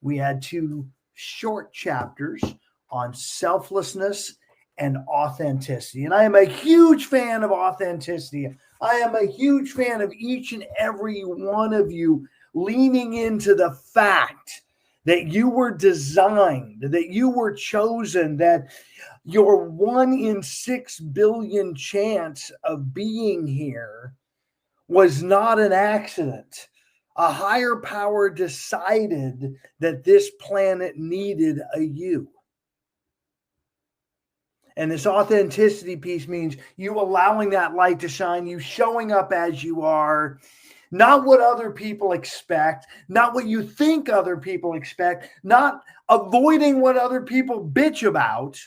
we had two short chapters on selflessness and authenticity. And I am a huge fan of authenticity. I am a huge fan of each and every one of you leaning into the fact that you were designed, that you were chosen, that your 1 in 6 billion chance of being here was not an accident. A higher power decided that this planet needed a you. And this authenticity piece means you allowing that light to shine, you showing up as you are, not what other people expect, not what you think other people expect, not avoiding what other people bitch about.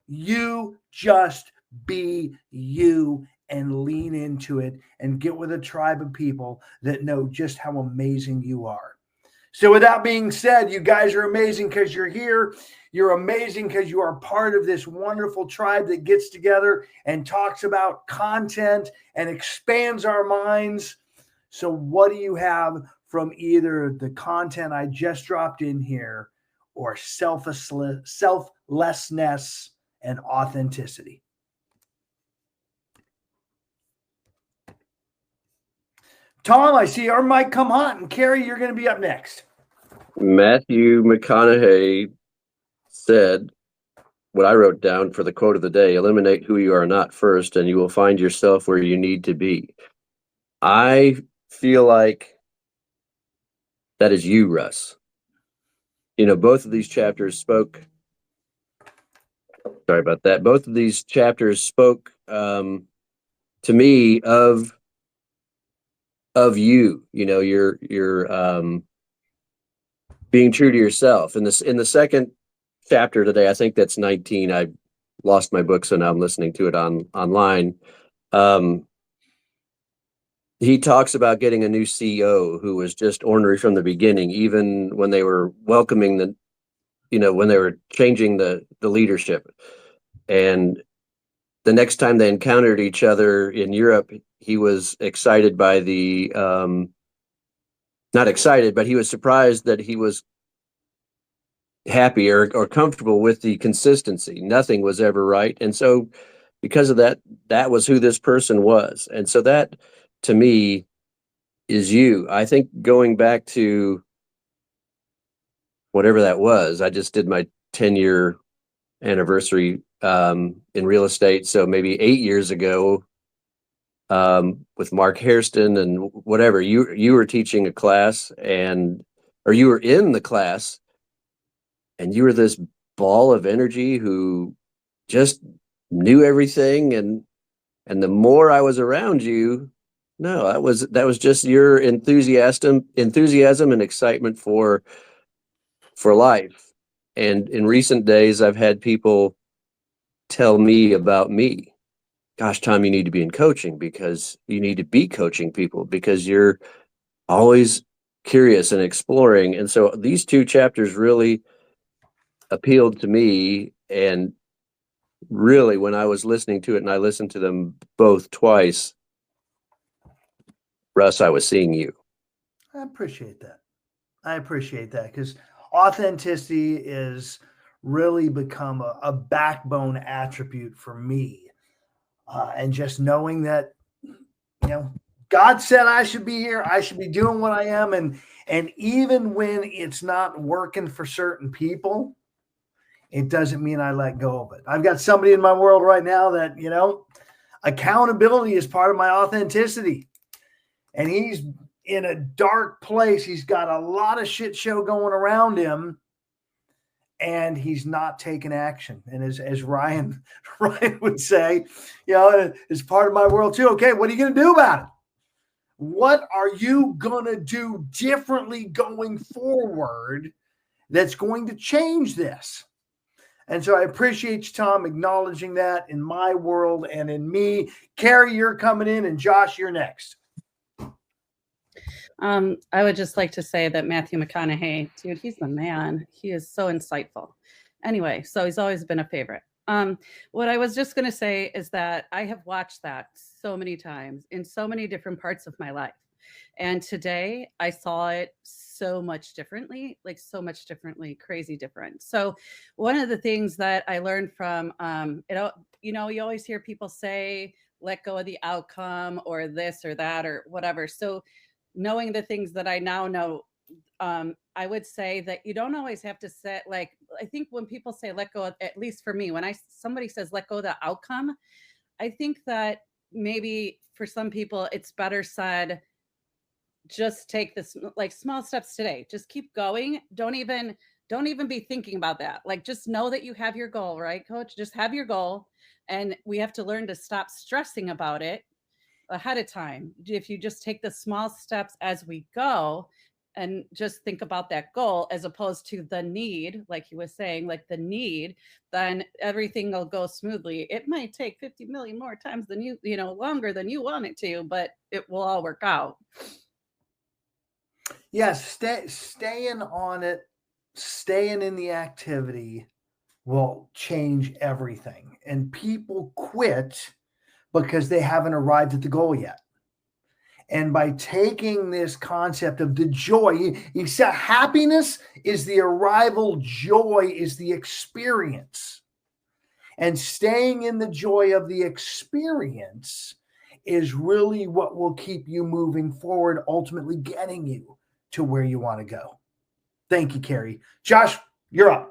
You just be you and lean into it and get with a tribe of people that know just how amazing you are. So with that being said, you guys are amazing because you're here. You're amazing because you are part of this wonderful tribe that gets together and talks about content and expands our minds. So what do you have from either the content I just dropped in here or selflessness and authenticity? Tom, I see our mic come hot, and Carrie, you're going to be up next. Matthew McConaughey said what I wrote down for the quote of the day: eliminate who you are not first, and you will find yourself where you need to be. I feel like that is you, Russ. You know, both of these chapters spoke. Sorry about that. Both of these chapters spoke to me of you. You know, you're being true to yourself. In the second chapter today, I think that's 19. I lost my book, so now I'm listening to it online. He talks about getting a new CEO who was just ornery from the beginning, even when they were welcoming when they were changing the leadership. And the next time they encountered each other in Europe, he was excited by not excited, but he was surprised that he was happy or comfortable with the consistency. Nothing was ever right. And so because of that, that was who this person was. And so that, to me, is you. I think going back to whatever that was, I just did my 10-year anniversary in real estate. So maybe 8 years ago, with Mark Hairston and whatever, you were teaching a class or you were in the class, and you were this ball of energy who just knew everything. And the more I was around you, no, that was just your enthusiasm and excitement for life. And in recent days, I've had people tell me about me. Gosh, Tom, you need to be in coaching because you need to be coaching people because you're always curious and exploring. And so these two chapters really appealed to me. And really, when I was listening to it, and I listened to them both twice, Russ, I was seeing you. I appreciate that. Because authenticity is really become a backbone attribute for me. And just knowing that, God said I should be here. I should be doing what I am. And even when it's not working for certain people, it doesn't mean I let go of it. I've got somebody in my world right now that, accountability is part of my authenticity. And he's in a dark place. He's got a lot of shit show going around him. And he's not taking action. And as Ryan would say, it's part of my world too. Okay, what are you going to do about it? What are you going to do differently going forward that's going to change this? And so I appreciate you, Tom, acknowledging that in my world and in me. Carrie, you're coming in, and Josh, you're next. I would just like to say that Matthew McConaughey, dude, he's the man. He is so insightful. Anyway, so he's always been a favorite. What I was just going to say is that I have watched that so many times in so many different parts of my life. And today I saw it so much differently, like so much differently, crazy different. So one of the things that I learned from you always hear people say, let go of the outcome or this or that or whatever. So knowing the things that I now know, I would say that you don't always have to set, like, I think when people say let go, at least for me, when somebody says let go of the outcome, I think that maybe for some people it's better said, just take this, like, small steps today. Just keep going. Don't even be thinking about that. Like, just know that you have your goal, right, coach? Just have your goal. And we have to learn to stop stressing about it ahead of time. If you just take the small steps as we go and just think about that goal as opposed to the need, like he was saying, like the need, then everything will go smoothly. It might take 50 million more times than longer than you want it to, but it will all work out. Yes, staying on it, staying in the activity will change everything. And people quit because they haven't arrived at the goal yet. And by taking this concept of the joy, you said happiness is the arrival, joy is the experience. And staying in the joy of the experience is really what will keep you moving forward, ultimately getting you to where you want to go. Thank you, Carrie. Josh, you're up.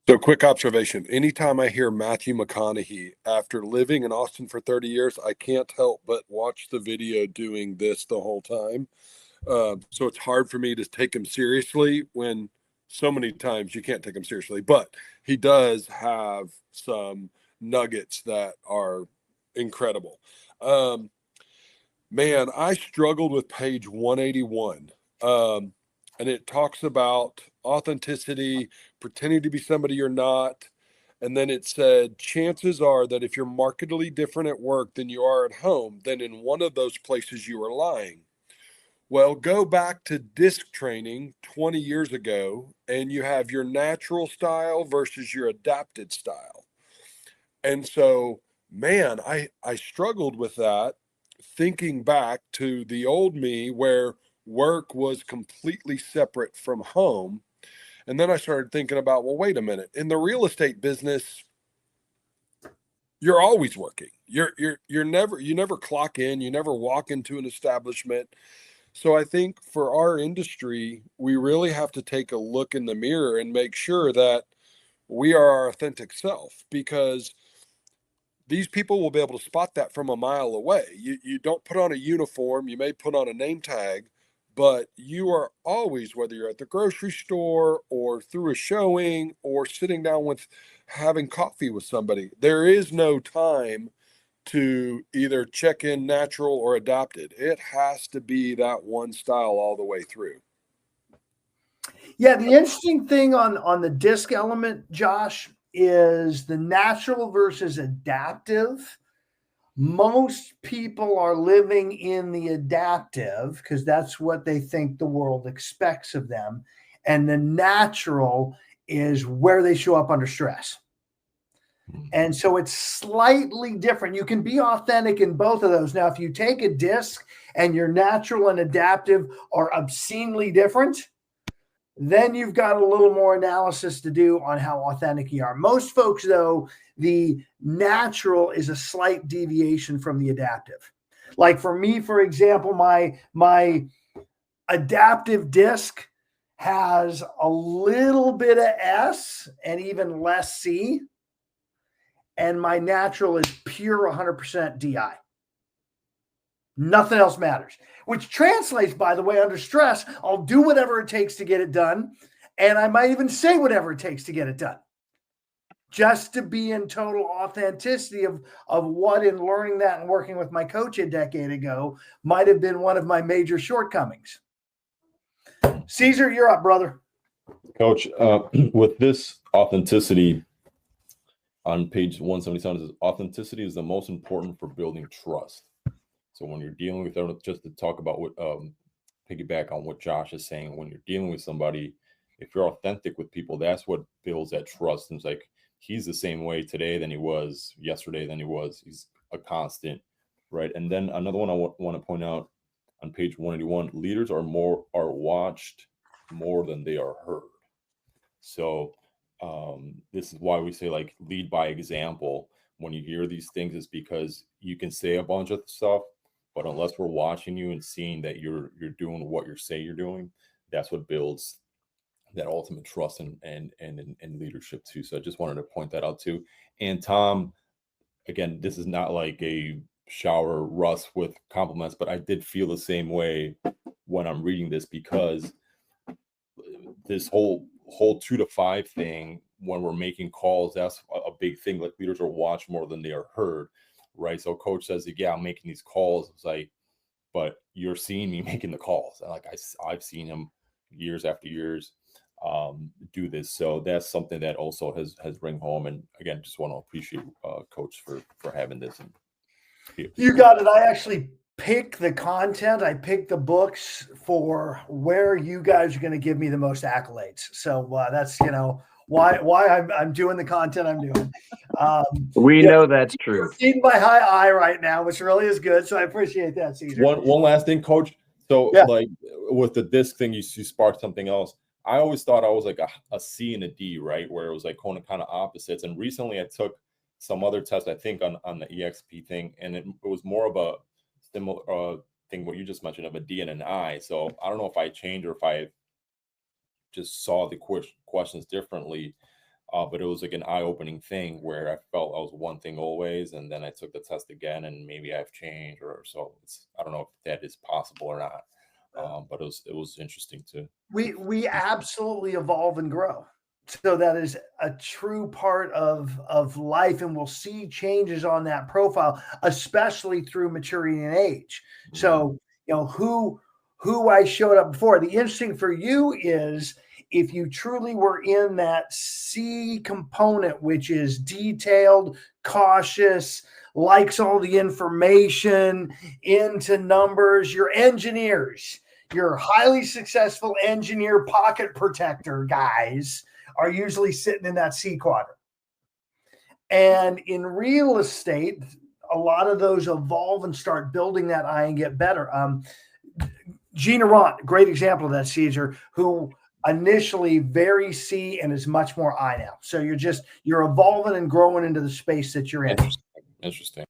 So, quick observation. Anytime I hear Matthew McConaughey, after living in Austin for 30 years, I can't help but watch the video doing this the whole time. So it's hard for me to take him seriously when so many times you can't take him seriously. But he does have some nuggets that are incredible. Man, I struggled with page 181. And it talks about authenticity, pretending to be somebody you're not. And then it said, chances are that if you're markedly different at work than you are at home, then in one of those places you are lying. Well, go back to disc training 20 years ago, and you have your natural style versus your adapted style. And so, man, I struggled with that, thinking back to the old me where work was completely separate from home. And then I started thinking about, well, wait a minute. In the real estate business, you're always working. You never clock in, you never walk into an establishment. So I think for our industry, we really have to take a look in the mirror and make sure that we are our authentic self, because these people will be able to spot that from a mile away. You don't put on a uniform, you may put on a name tag, but you are always, whether you're at the grocery store or through a showing or sitting down with having coffee with somebody, there is no time to either check in natural or adapted. It has to be that one style all the way through. Yeah, the interesting thing on the disc element, Josh, is the natural versus adaptive. Most people are living in the adaptive because that's what they think the world expects of them. And the natural is where they show up under stress. And so it's slightly different. You can be authentic in both of those. Now, if you take a disc and your natural and adaptive are obscenely different, then you've got a little more analysis to do on how authentic you are. Most folks, though, the natural is a slight deviation from the adaptive. Like for me, for example, my adaptive disc has a little bit of S and even less C. And my natural is pure 100% DI. Nothing else matters, which translates, by the way, under stress, I'll do whatever it takes to get it done. And I might even say whatever it takes to get it done, just to be in total authenticity of what, in learning that and working with my coach a decade ago, might have been one of my major shortcomings. Caesar, you're up, brother. Coach, with this authenticity on page 177, it says authenticity is the most important for building trust. So when you're dealing with, just to talk about what, piggyback on what Josh is saying, when you're dealing with somebody, if you're authentic with people, that's what builds that trust. And it's like, he's the same way today than he was yesterday than he was. He's a constant, right? And then another one I want to point out on page 181, leaders are watched more than they are heard. So this is why we say like lead by example. When you hear these things, it's because you can say a bunch of stuff, but unless we're watching you and seeing that you're doing what you say you're doing, that's what builds that ultimate trust and leadership too. So I just wanted to point that out too. And Tom, again, this is not like a shower Russ with compliments, but I did feel the same way when I'm reading this, because this whole 2 to 5 thing, when we're making calls, that's a big thing. Like leaders are watched more than they are heard, right? So coach says, yeah, I'm making these calls. It's like, but you're seeing me making the calls. And like I've seen him years after years do this. So that's something that also has ring home. And again, just want to appreciate coach for having this. And you got it. I actually pick the content. I pick the books for where you guys are going to give me the most accolades. So that's, why I'm doing the content I'm doing. We know that's true. Seeing my high eye right now, which really is good. So I appreciate that, Caesar. One last thing, coach. So Yeah. like with the disc thing, you sparked something else. I always thought I was like a C and a D, right? Where it was like kind of opposites. And recently I took some other test, I think on the EXP thing, and it was more of a similar thing what you just mentioned of a D and an I. So I don't know if I changed or if I just saw the questions differently, but it was like an eye-opening thing where I felt I was one thing always, and then I took the test again, and maybe I've changed, or so. I don't know if that is possible or not, but it was interesting too. We absolutely evolve and grow. So that is a true part of life, and we'll see changes on that profile, especially through maturity and age. So, who I showed up before. The interesting for you is if you truly were in that C component, which is detailed, cautious, likes all the information, into numbers, your engineers, your highly successful engineer pocket protector guys are usually sitting in that C quadrant. And in real estate, a lot of those evolve and start building that eye and get better. Gina Ront, great example of that, Caesar, who initially very C and is much more I now. So you're evolving and growing into the space that you're in. Interesting.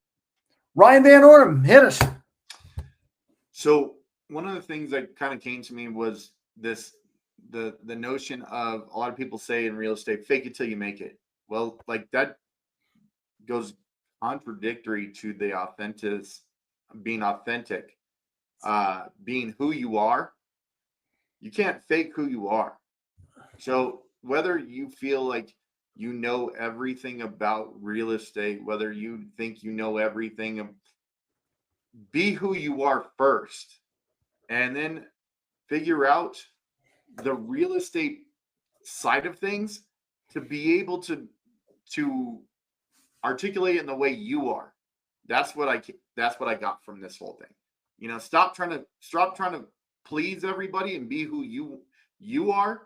Ryan Van Ornum, hit us. So one of the things that kind of came to me was the notion of a lot of people say in real estate, fake it till you make it. Well, like that goes contradictory to the being authentic, being who you are. You can't fake who you are. So whether you feel like you know everything about real estate, whether you think you know everything, be who you are first, and then figure out the real estate side of things to be able to articulate it in the way you are. That's what I got from this whole thing. Stop trying to please everybody and be who you are,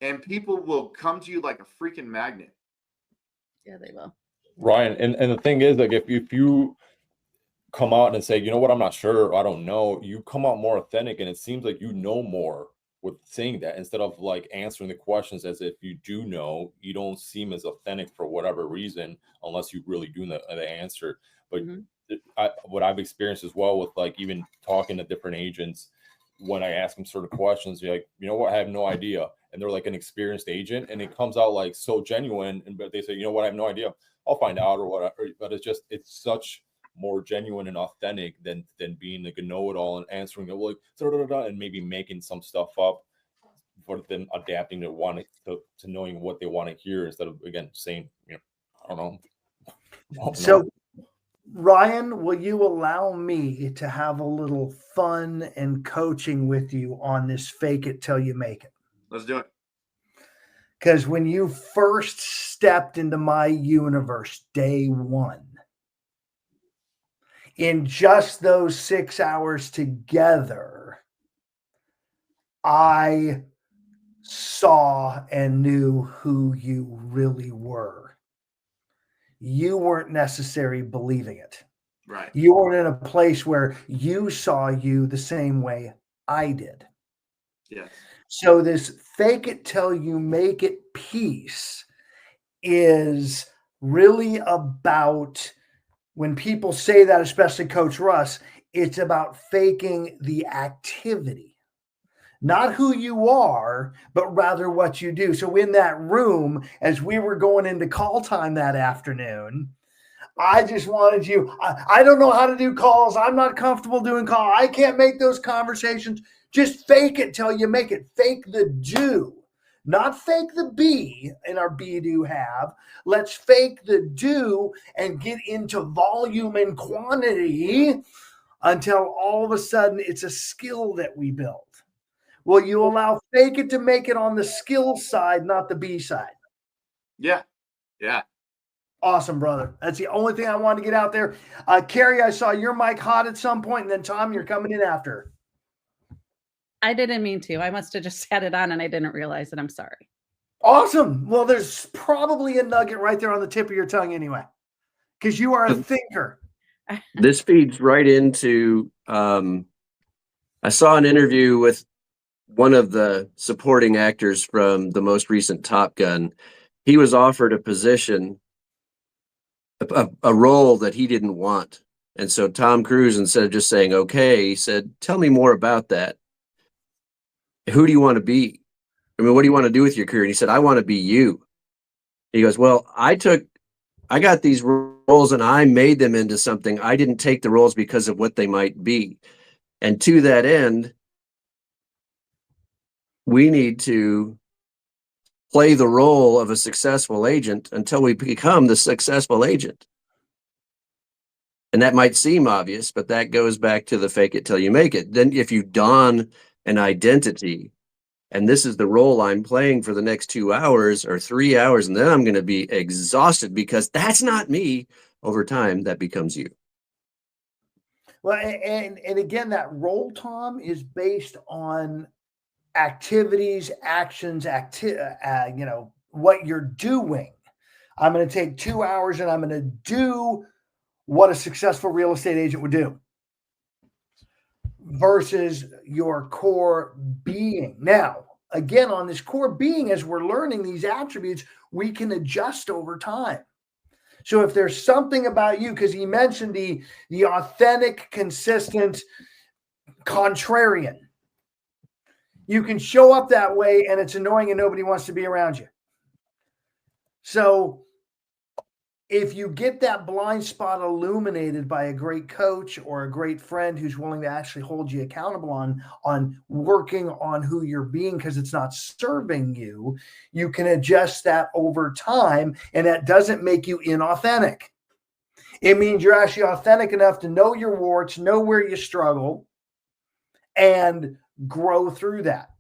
and people will come to you like a freaking magnet. Yeah, they will. Ryan, and the thing is, like, if you come out and say, you know what, I'm not sure, I don't know, you come out more authentic, and it seems like you know more with saying that, instead of like answering the questions as if you do know. You don't seem as authentic for whatever reason, unless you really do know the answer. But what I've experienced as well with like even talking to different agents, when I ask them certain questions, you're like, you know what, I have no idea. And they're like an experienced agent, and it comes out like so genuine. But they say, you know what, I have no idea, I'll find out or whatever. But it's such more genuine and authentic than being like a know-it-all and answering it like and maybe making some stuff up, for them adapting to knowing what they want to hear, instead of, again, saying, I don't know. So Ryan, will you allow me to have a little fun and coaching with you on this fake it till you make it? Let's do it. Because when you first stepped into my universe, day one, in just those 6 hours together, I saw and knew who you really were. You weren't necessarily believing it. Right. You weren't in a place where you saw you the same way I did. Yes. So this fake it till you make it piece is really about, when people say that, especially Coach Russ, it's about faking the activity, not who you are, but rather what you do. So in that room, as we were going into call time that afternoon, I just wanted you. I don't know how to do calls. I'm not comfortable doing calls. I can't make those conversations. Just fake it till you make it. Fake the do, not fake the be in our be do have. Let's fake the do and get into volume and quantity until all of a sudden it's a skill that we build. Will you allow fake it to make it on the skill side, not the B side? Yeah. Yeah. Awesome, brother. That's the only thing I wanted to get out there. Carrie, I saw your mic hot at some point, and then Tom, you're coming in after. I didn't mean to. I must have just had it on and I didn't realize it. I'm sorry. Awesome. Well, there's probably a nugget right there on the tip of your tongue anyway, because you are a thinker. This feeds right into, I saw an interview with one of the supporting actors from the most recent Top Gun. He was offered a position, a role that he didn't want. And so Tom Cruise, instead of just saying, okay, he said, tell me more about that. Who do you want to be? I mean, what do you want to do with your career? And he said, I want to be you. He goes, well, I got these roles and I made them into something. I didn't take the roles because of what they might be. And to that end, we need to play the role of a successful agent until we become the successful agent. And that might seem obvious, but that goes back to the fake it till you make it. Then if you don an identity, and this is the role I'm playing for the next 2 hours or 3 hours, and then I'm going to be exhausted because that's not me, over time, that becomes you. Well, and again, that role, Tom, is based on activities, actions, what you're doing. I'm going to take 2 hours and I'm going to do what a successful real estate agent would do versus your core being. Now, again, on this core being, as we're learning these attributes, we can adjust over time. So if there's something about you, because he mentioned the authentic, consistent, contrarian, you can show up that way and it's annoying and nobody wants to be around you. So if you get that blind spot illuminated by a great coach or a great friend who's willing to actually hold you accountable on working on who you're being because it's not serving you, you can adjust that over time, and that doesn't make you inauthentic. It means you're actually authentic enough to know your warts, know where you struggle, and grow through that.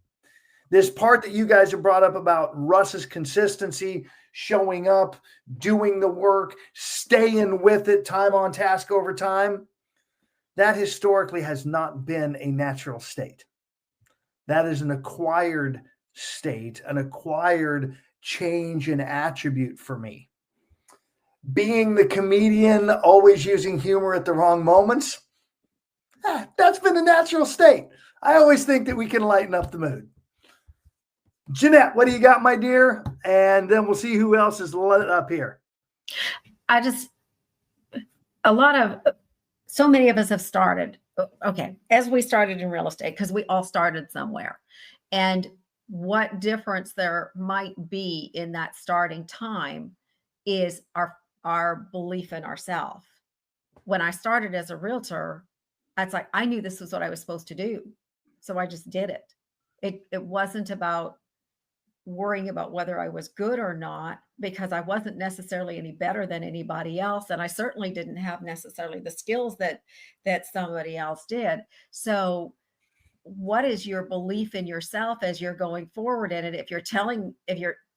This part that you guys have brought up about Russ's consistency, showing up, doing the work, staying with it, time on task over time, that historically has not been a natural state. That is an acquired state, an acquired change in attribute for me. Being the comedian, always using humor at the wrong moments, that's been a natural state. I always think that we can lighten up the mood. Jeanette, what do you got, my dear? And then we'll see who else is lit up here. So many of us have started, okay, as we started in real estate, because we all started somewhere. And what difference there might be in that starting time is our belief in ourselves. When I started as a realtor, it's like, I knew this was what I was supposed to do. So I just did it. It wasn't about worrying about whether I was good or not, because I wasn't necessarily any better than anybody else. And I certainly didn't have necessarily the skills that somebody else did. So what is your belief in yourself as you're going forward in it?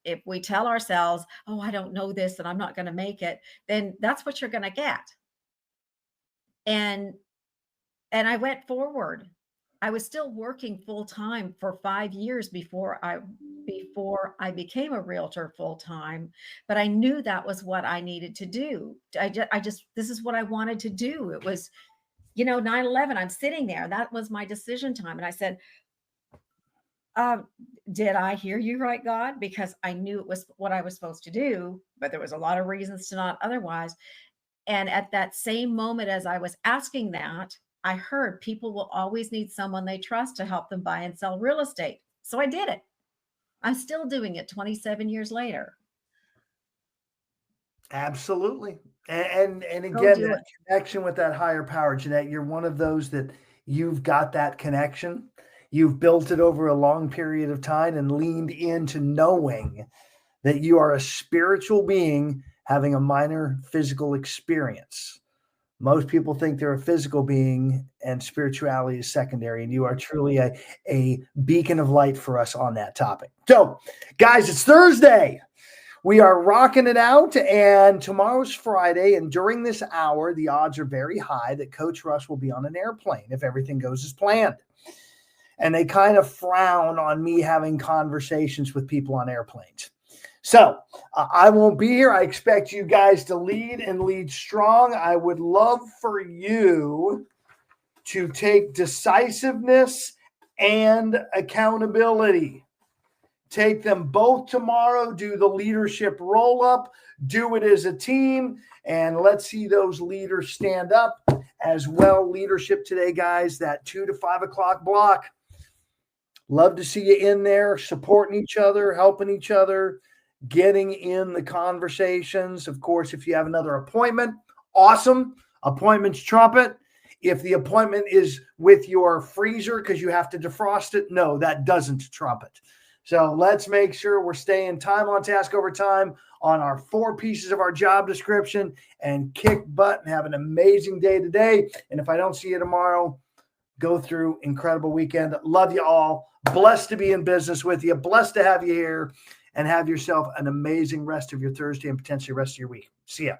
If we tell ourselves, oh, I don't know this and I'm not going to make it, then that's what you're going to get. And I went forward. I was still working full time for 5 years before I before I became a realtor full time, but I knew that was what I needed to do. I just, this is what I wanted to do. It was, 9/11, I'm sitting there. That was my decision time. And I said, did I hear you right, God? Because I knew it was what I was supposed to do, but there was a lot of reasons to not otherwise. And at that same moment, as I was asking that, I heard people will always need someone they trust to help them buy and sell real estate. So I did it. I'm still doing it 27 years later. Absolutely. And Go again, do that it. connection with that higher power, Jeanette, you're one of those that you've got that connection. You've built it over a long period of time and leaned into knowing that you are a spiritual being having a minor physical experience. Most people think they're a physical being and spirituality is secondary, and you are truly a beacon of light for us on that topic. So, guys, it's Thursday. We are rocking it out, and tomorrow's Friday, and during this hour, the odds are very high that Coach Russ will be on an airplane if everything goes as planned. And they kind of frown on me having conversations with people on airplanes. So I won't be here. I expect you guys to lead and lead strong. I would love for you to take decisiveness and accountability. Take them both tomorrow. Do the leadership roll up. Do it as a team. And let's see those leaders stand up as well. Leadership today, guys, that 2 to 5 o'clock block. Love to see you in there, supporting each other, helping each other, getting in the conversations. Of course, if you have another appointment, awesome. Appointments trumpet. If the appointment is with your freezer because you have to defrost it, no, that doesn't trumpet. So let's make sure we're staying time on task over time on our 4 pieces of our job description and kick butt and have an amazing day today. And if I don't see you tomorrow, go through incredible weekend. Love you all. Blessed to be in business with you. Blessed to have you here, and have yourself an amazing rest of your Thursday and potentially rest of your week. See ya.